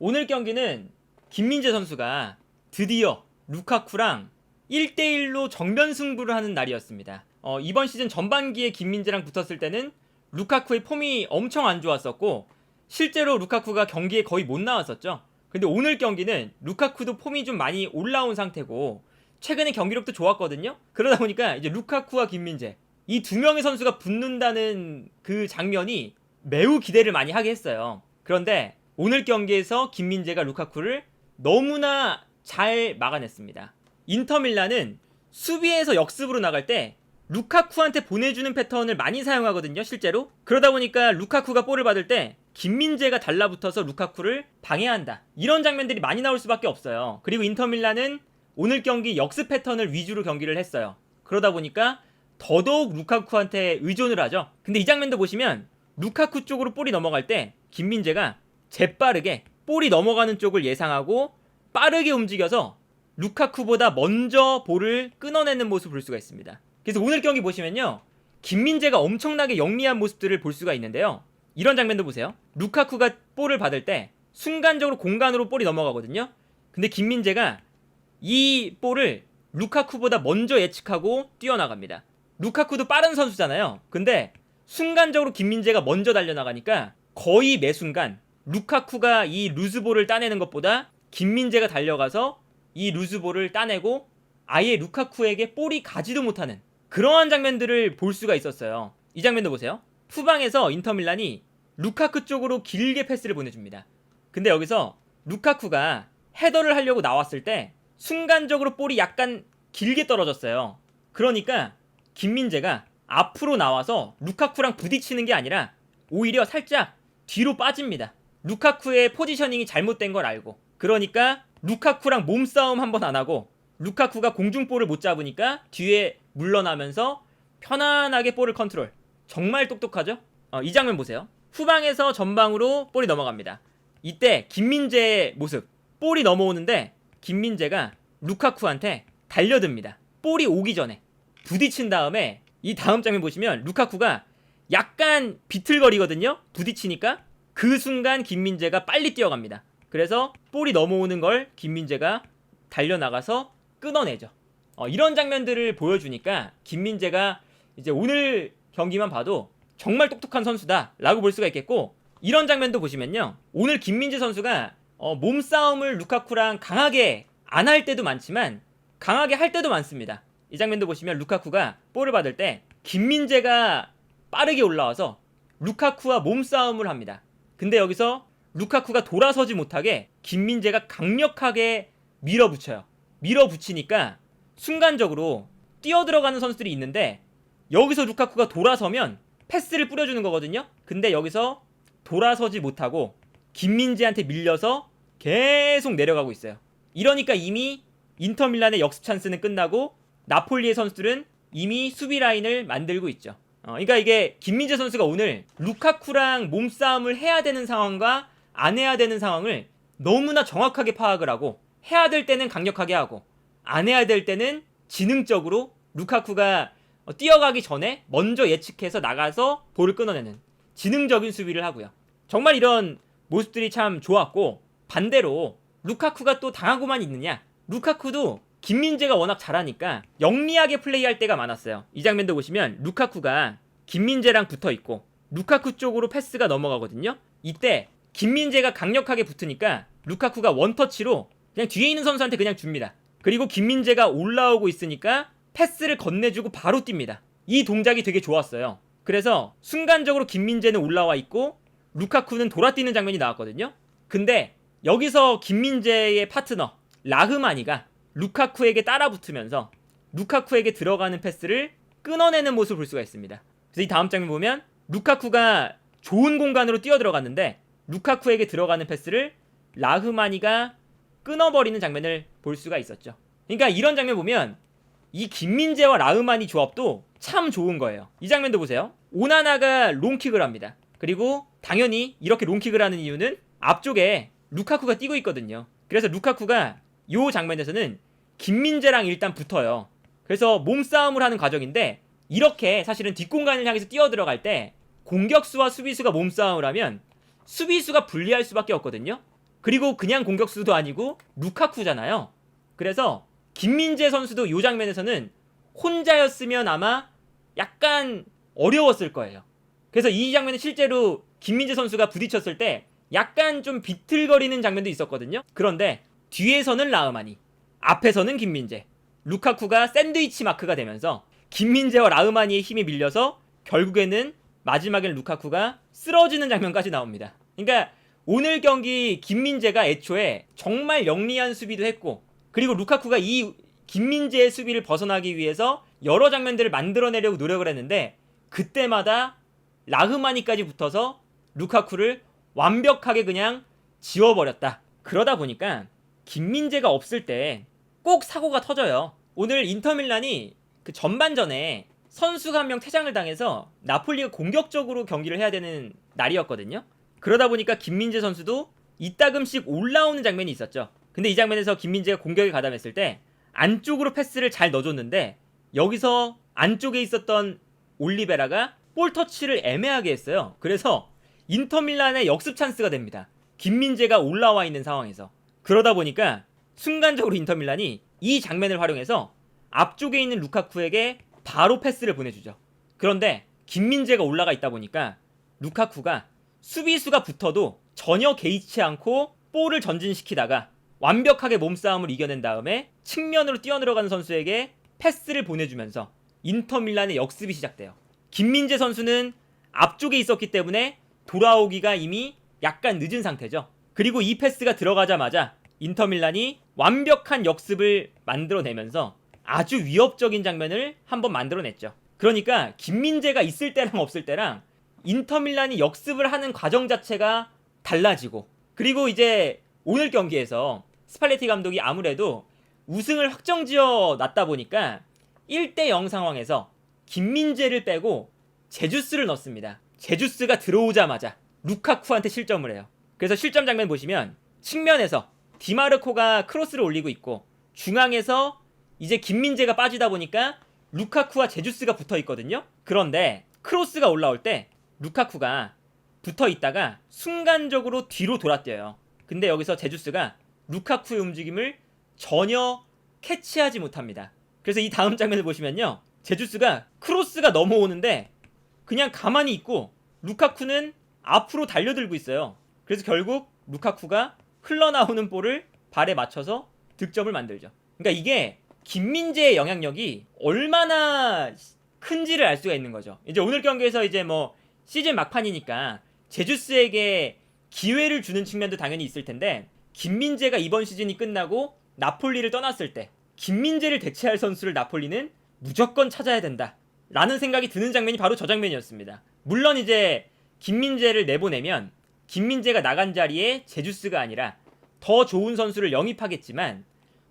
오늘 경기는 김민재 선수가 드디어 루카쿠랑 1대1로 정면 승부를 하는 날이었습니다. 이번 시즌 전반기에 김민재랑 붙었을 때는 루카쿠의 폼이 엄청 안 좋았었고 실제로 루카쿠가 경기에 거의 못 나왔었죠. 근데 오늘 경기는 루카쿠도 폼이 좀 많이 올라온 상태고 최근에 경기력도 좋았거든요. 그러다 보니까 이제 루카쿠와 김민재 이 두 명의 선수가 붙는다는 그 장면이 매우 기대를 많이 하게 했어요. 그런데 오늘 경기에서 김민재가 루카쿠를 너무나 잘 막아냈습니다. 인터밀란은 수비에서 역습으로 나갈 때 루카쿠한테 보내주는 패턴을 많이 사용하거든요, 실제로. 그러다 보니까 루카쿠가 볼을 받을 때 김민재가 달라붙어서 루카쿠를 방해한다, 이런 장면들이 많이 나올 수밖에 없어요. 그리고 인터밀란은 오늘 경기 역습 패턴을 위주로 경기를 했어요. 그러다 보니까 더더욱 루카쿠한테 의존을 하죠. 근데 이 장면도 보시면 루카쿠 쪽으로 볼이 넘어갈 때 김민재가 재빠르게 볼이 넘어가는 쪽을 예상하고 빠르게 움직여서 루카쿠보다 먼저 볼을 끊어내는 모습을 볼 수가 있습니다. 그래서 오늘 경기 보시면요, 김민재가 엄청나게 영리한 모습들을 볼 수가 있는데요. 이런 장면도 보세요. 루카쿠가 볼을 받을 때 순간적으로 공간으로 볼이 넘어가거든요. 근데 김민재가 이 볼을 루카쿠보다 먼저 예측하고 뛰어나갑니다. 루카쿠도 빠른 선수잖아요. 근데 순간적으로 김민재가 먼저 달려나가니까 거의 매 순간 루카쿠가 이 루즈볼을 따내는 것보다 김민재가 달려가서 이 루즈볼을 따내고 아예 루카쿠에게 볼이 가지도 못하는 그러한 장면들을 볼 수가 있었어요. 이 장면도 보세요. 후방에서 인터밀란이 루카쿠 쪽으로 길게 패스를 보내줍니다. 근데 여기서 루카쿠가 헤더를 하려고 나왔을 때 순간적으로 볼이 약간 길게 떨어졌어요. 그러니까 김민재가 앞으로 나와서 루카쿠랑 부딪히는 게 아니라 오히려 살짝 뒤로 빠집니다. 루카쿠의 포지셔닝이 잘못된 걸 알고. 그러니까 루카쿠랑 몸싸움 한번 안 하고 루카쿠가 공중볼을 못 잡으니까 뒤에 물러나면서 편안하게 볼을 컨트롤. 정말 똑똑하죠? 이 장면 보세요. 후방에서 전방으로 볼이 넘어갑니다. 이때 김민재의 모습. 볼이 넘어오는데 김민재가 루카쿠한테 달려듭니다. 볼이 오기 전에 부딪힌 다음에 이 다음 장면 보시면 루카쿠가 약간 비틀거리거든요. 부딪히니까 그 순간 김민재가 빨리 뛰어갑니다. 그래서 볼이 넘어오는 걸 김민재가 달려나가서 끊어내죠. 이런 장면들을 보여주니까 김민재가 이제 오늘 경기만 봐도 정말 똑똑한 선수다 라고 볼 수가 있겠고, 이런 장면도 보시면요, 오늘 김민재 선수가 몸싸움을 루카쿠랑 강하게 안 할 때도 많지만 강하게 할 때도 많습니다. 이 장면도 보시면 루카쿠가 볼을 받을 때 김민재가 빠르게 올라와서 루카쿠와 몸싸움을 합니다. 근데 여기서 루카쿠가 돌아서지 못하게 김민재가 강력하게 밀어붙여요. 밀어붙이니까 순간적으로 뛰어들어가는 선수들이 있는데 여기서 루카쿠가 돌아서면 패스를 뿌려주는 거거든요. 근데 여기서 돌아서지 못하고 김민재한테 밀려서 계속 내려가고 있어요. 이러니까 이미 인터밀란의 역습 찬스는 끝나고 나폴리의 선수들은 이미 수비 라인을 만들고 있죠. 그러니까 이게 김민재 선수가 오늘 루카쿠랑 몸싸움을 해야 되는 상황과 안 해야 되는 상황을 너무나 정확하게 파악을 하고, 해야 될 때는 강력하게 하고 안 해야 될 때는 지능적으로 루카쿠가 뛰어가기 전에 먼저 예측해서 나가서 볼을 끊어내는 지능적인 수비를 하고요. 정말 이런 모습들이 참 좋았고, 반대로 루카쿠가 또 당하고만 있느냐, 루카쿠도 김민재가 워낙 잘하니까 영리하게 플레이할 때가 많았어요. 이 장면도 보시면 루카쿠가 김민재랑 붙어있고 루카쿠 쪽으로 패스가 넘어가거든요. 이때 김민재가 강력하게 붙으니까 루카쿠가 원터치로 그냥 뒤에 있는 선수한테 그냥 줍니다. 그리고 김민재가 올라오고 있으니까 패스를 건네주고 바로 뜁니다. 이 동작이 되게 좋았어요. 그래서 순간적으로 김민재는 올라와 있고 루카쿠는 돌아뛰는 장면이 나왔거든요. 근데 여기서 김민재의 파트너 라흐마니가 루카쿠에게 따라붙으면서 루카쿠에게 들어가는 패스를 끊어내는 모습을 볼 수가 있습니다. 그래서 이 다음 장면 보면 루카쿠가 좋은 공간으로 뛰어들어갔는데 루카쿠에게 들어가는 패스를 라흐마니가 끊어버리는 장면을 볼 수가 있었죠. 그러니까 이런 장면 보면 이 김민재와 라흐마니 조합도 참 좋은 거예요. 이 장면도 보세요. 오나나가 롱킥을 합니다. 그리고 당연히 이렇게 롱킥을 하는 이유는 앞쪽에 루카쿠가 뛰고 있거든요. 그래서 루카쿠가 이 장면에서는 김민재랑 일단 붙어요. 그래서 몸싸움을 하는 과정인데 이렇게 사실은 뒷공간을 향해서 뛰어들어갈 때 공격수와 수비수가 몸싸움을 하면 수비수가 불리할 수밖에 없거든요. 그리고 그냥 공격수도 아니고 루카쿠잖아요. 그래서 김민재 선수도 이 장면에서는 혼자였으면 아마 약간 어려웠을 거예요. 그래서 이 장면은 실제로 김민재 선수가 부딪혔을 때 약간 좀 비틀거리는 장면도 있었거든요. 그런데 뒤에서는 라흐마니, 앞에서는 김민재, 루카쿠가 샌드위치 마크가 되면서 김민재와 라흐마니의 힘이 밀려서 결국에는 마지막엔 루카쿠가 쓰러지는 장면까지 나옵니다. 그러니까 오늘 경기 김민재가 애초에 정말 영리한 수비도 했고, 그리고 루카쿠가 이 김민재의 수비를 벗어나기 위해서 여러 장면들을 만들어내려고 노력을 했는데 그때마다 라흐마니까지 붙어서 루카쿠를 완벽하게 그냥 지워버렸다. 그러다 보니까 김민재가 없을 때 꼭 사고가 터져요. 오늘 인터밀란이 그 전반전에 선수가 한 명 퇴장을 당해서 나폴리가 공격적으로 경기를 해야 되는 날이었거든요. 그러다 보니까 김민재 선수도 이따금씩 올라오는 장면이 있었죠. 근데 이 장면에서 김민재가 공격에 가담했을 때 안쪽으로 패스를 잘 넣어줬는데 여기서 안쪽에 있었던 올리베라가 볼 터치를 애매하게 했어요. 그래서 인터밀란의 역습 찬스가 됩니다. 김민재가 올라와 있는 상황에서. 그러다 보니까 순간적으로 인터밀란이 이 장면을 활용해서 앞쪽에 있는 루카쿠에게 바로 패스를 보내주죠. 그런데 김민재가 올라가 있다 보니까 루카쿠가 수비수가 붙어도 전혀 개의치 않고 볼을 전진시키다가 완벽하게 몸싸움을 이겨낸 다음에 측면으로 뛰어들어가는 선수에게 패스를 보내주면서 인터밀란의 역습이 시작돼요. 김민재 선수는 앞쪽에 있었기 때문에 돌아오기가 이미 약간 늦은 상태죠. 그리고 이 패스가 들어가자마자 인터밀란이 완벽한 역습을 만들어내면서 아주 위협적인 장면을 한번 만들어냈죠. 그러니까 김민재가 있을 때랑 없을 때랑 인터밀란이 역습을 하는 과정 자체가 달라지고, 그리고 이제 오늘 경기에서 스팔레티 감독이 아무래도 우승을 확정지어 놨다 보니까 1대0 상황에서 김민재를 빼고 제주스를 넣습니다. 제주스가 들어오자마자 루카쿠한테 실점을 해요. 그래서 실점 장면 보시면 측면에서 디마르코가 크로스를 올리고 있고 중앙에서 이제 김민재가 빠지다 보니까 루카쿠와 제주스가 붙어 있거든요. 그런데 크로스가 올라올 때 루카쿠가 붙어 있다가 순간적으로 뒤로 돌아뛰어요. 근데 여기서 제주스가 루카쿠의 움직임을 전혀 캐치하지 못합니다. 그래서 이 다음 장면을 보시면요, 제주스가 크로스가 넘어오는데 그냥 가만히 있고 루카쿠는 앞으로 달려들고 있어요. 그래서 결국 루카쿠가 흘러나오는 볼을 발에 맞춰서 득점을 만들죠. 그러니까 이게 김민재의 영향력이 얼마나 큰지를 알 수가 있는 거죠. 이제 오늘 경기에서 이제 뭐 시즌 막판이니까 제주스에게 기회를 주는 측면도 당연히 있을 텐데, 김민재가 이번 시즌이 끝나고 나폴리를 떠났을 때 김민재를 대체할 선수를 나폴리는 무조건 찾아야 된다 라는 생각이 드는 장면이 바로 저 장면이었습니다. 물론 이제 김민재를 내보내면 김민재가 나간 자리에 제주스가 아니라 더 좋은 선수를 영입하겠지만,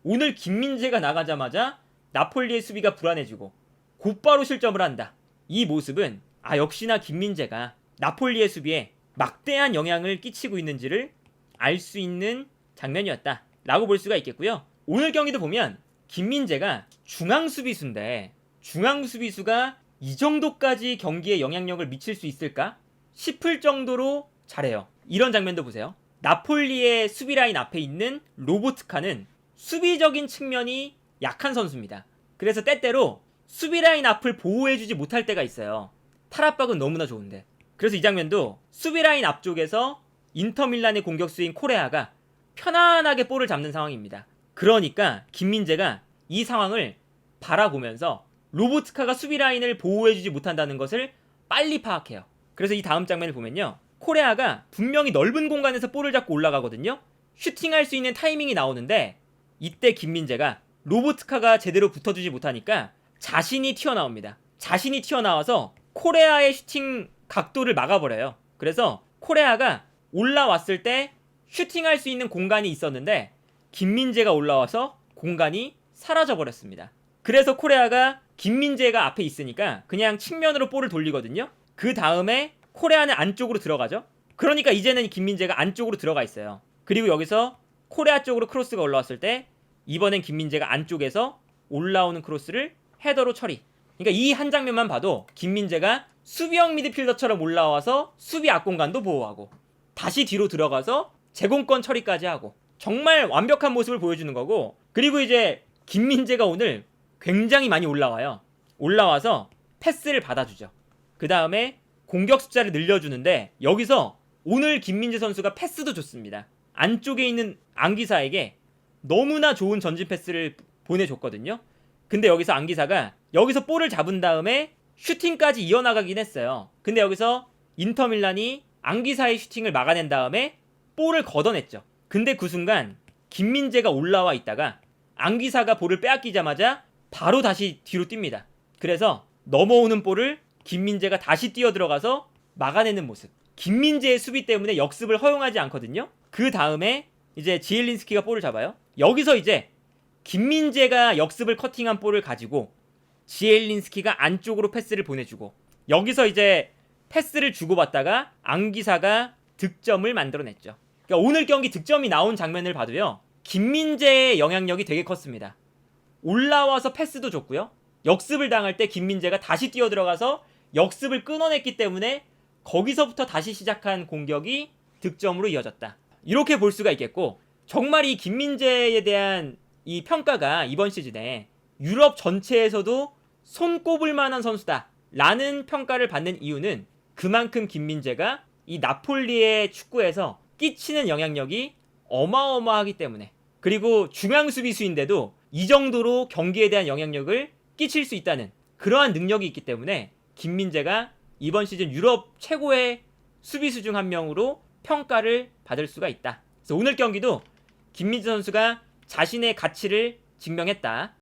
오늘 김민재가 나가자마자 나폴리의 수비가 불안해지고 곧바로 실점을 한다. 이 모습은 역시나 김민재가 나폴리의 수비에 막대한 영향을 끼치고 있는지를 알 수 있는 장면이었다 라고 볼 수가 있겠고요. 오늘 경기도 보면 김민재가 중앙 수비수인데 중앙 수비수가 이 정도까지 경기에 영향력을 미칠 수 있을까 싶을 정도로 잘해요. 이런 장면도 보세요. 나폴리의 수비 라인 앞에 있는 로보트카는 수비적인 측면이 약한 선수입니다. 그래서 때때로 수비 라인 앞을 보호해주지 못할 때가 있어요. 탈압박은 너무나 좋은데. 그래서 이 장면도 수비 라인 앞쪽에서 인터밀란의 공격수인 코레아가 편안하게 볼을 잡는 상황입니다. 그러니까 김민재가 이 상황을 바라보면서 로보트카가 수비 라인을 보호해주지 못한다는 것을 빨리 파악해요. 그래서 이 다음 장면을 보면요, 코레아가 분명히 넓은 공간에서 볼을 잡고 올라가거든요. 슈팅할 수 있는 타이밍이 나오는데 이때 김민재가 로보트카가 제대로 붙어주지 못하니까 자신이 튀어나옵니다. 자신이 튀어나와서 코레아의 슈팅 각도를 막아버려요. 그래서 코레아가 올라왔을 때 슈팅할 수 있는 공간이 있었는데 김민재가 올라와서 공간이 사라져버렸습니다. 그래서 코레아가 김민재가 앞에 있으니까 그냥 측면으로 볼을 돌리거든요. 그 다음에 코레아는 안쪽으로 들어가죠. 그러니까 이제는 김민재가 안쪽으로 들어가 있어요. 그리고 여기서 코레아 쪽으로 크로스가 올라왔을 때 이번엔 김민재가 안쪽에서 올라오는 크로스를 헤더로 처리. 그러니까 이 한 장면만 봐도 김민재가 수비형 미드필더처럼 올라와서 수비 앞공간도 보호하고 다시 뒤로 들어가서 제공권 처리까지 하고 정말 완벽한 모습을 보여주는 거고, 그리고 이제 김민재가 오늘 굉장히 많이 올라와요. 올라와서 패스를 받아주죠. 그 다음에 공격 숫자를 늘려주는데, 여기서 오늘 김민재 선수가 패스도 좋습니다. 안쪽에 있는 안기사에게 너무나 좋은 전진 패스를 보내줬거든요. 근데 여기서 안기사가 여기서 볼을 잡은 다음에 슈팅까지 이어나가긴 했어요. 근데 여기서 인터밀란이 안기사의 슈팅을 막아낸 다음에 볼을 걷어냈죠. 근데 그 순간 김민재가 올라와 있다가 안기사가 볼을 빼앗기자마자 바로 다시 뒤로 뜁니다. 그래서 넘어오는 볼을 김민재가 다시 뛰어들어가서 막아내는 모습. 김민재의 수비 때문에 역습을 허용하지 않거든요. 그 다음에 이제 지엘린스키가 볼을 잡아요. 여기서 이제 김민재가 역습을 커팅한 볼을 가지고 지엘린스키가 안쪽으로 패스를 보내주고, 여기서 이제 패스를 주고받다가 안기사가 득점을 만들어냈죠. 그러니까 오늘 경기 득점이 나온 장면을 봐도요, 김민재의 영향력이 되게 컸습니다. 올라와서 패스도 줬고요, 역습을 당할 때 김민재가 다시 뛰어들어가서 역습을 끊어냈기 때문에 거기서부터 다시 시작한 공격이 득점으로 이어졌다. 이렇게 볼 수가 있겠고, 정말 이 김민재에 대한 이 평가가 이번 시즌에 유럽 전체에서도 손꼽을 만한 선수다 라는 평가를 받는 이유는 그만큼 김민재가 이 나폴리의 축구에서 끼치는 영향력이 어마어마하기 때문에, 그리고 중앙 수비수인데도 이 정도로 경기에 대한 영향력을 끼칠 수 있다는 그러한 능력이 있기 때문에 김민재가 이번 시즌 유럽 최고의 수비수 중 한 명으로 평가를 받을 수가 있다. 그래서 오늘 경기도 김민재 선수가 자신의 가치를 증명했다.